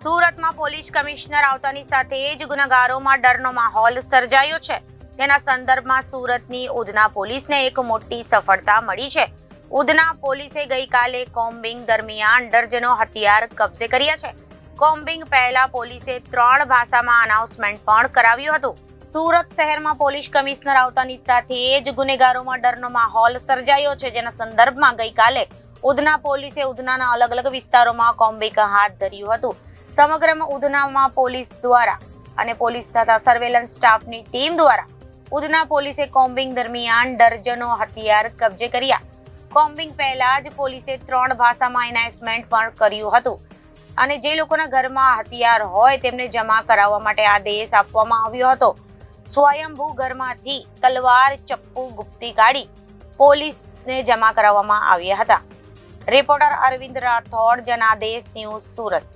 સુરતમાં police commissioner આવતાની સાથે જ ગુનેગારોમાં ડરનો માહોલ સર્જાયો છે. તેના સંદર્ભમાં સુરતની ઉધના પોલીસને એક મોટી સફળતા મળી છે. ઉધના પોલીસે ગઈકાલે કોમ્બિંગ દરમિયાન ડર્જનો હથિયાર કબજે કર્યા છે. કોમ્બિંગ પહેલા પોલીસે 3 ભાષામાં અનાઉન્સમેન્ટ પણ કરાવ્યું હતું. સુરત શહેરમાં પોલીસ કમિશનર આવતાની સાથે જ ગુનેગારોમાં ડરનો માહોલ સર્જાયો છે, જેના સંદર્ભમાં ગઈકાલે ઉધના પોલીસે ઉધનાના અલગ અલગ વિસ્તારોમાં કોમ્બિંગ હાથ ધર્યું હતું. સમગ્ર ઉધનામાં પોલીસ દ્વારા અને પોલીસ તથા સર્વેલન્સ સ્ટાફની ટીમ દ્વારા ઉધના પોલીસે કોમ્બિંગ દરમિયાન ડર્જનો હથિયાર કબજે કર્યા. કોમ્બિંગ પહેલા જ પોલીસે 3 ભાષામાં એનાઉન્સમેન્ટ પણ કર્યું હતું અને જે લોકોના ઘરમાં હથિયાર હોય તેમને જમા કરાવવા માટે આદેશ આપવામાં આવ્યો હતો. સ્વયંભૂ ઘરમાંથી તલવાર, ચપ્પુ, ગુપ્તી કાઢી પોલીસને જમા કરાવવામાં આવ્યા હતા. Reporter Arvind Rathod, Janadesh news, Surat.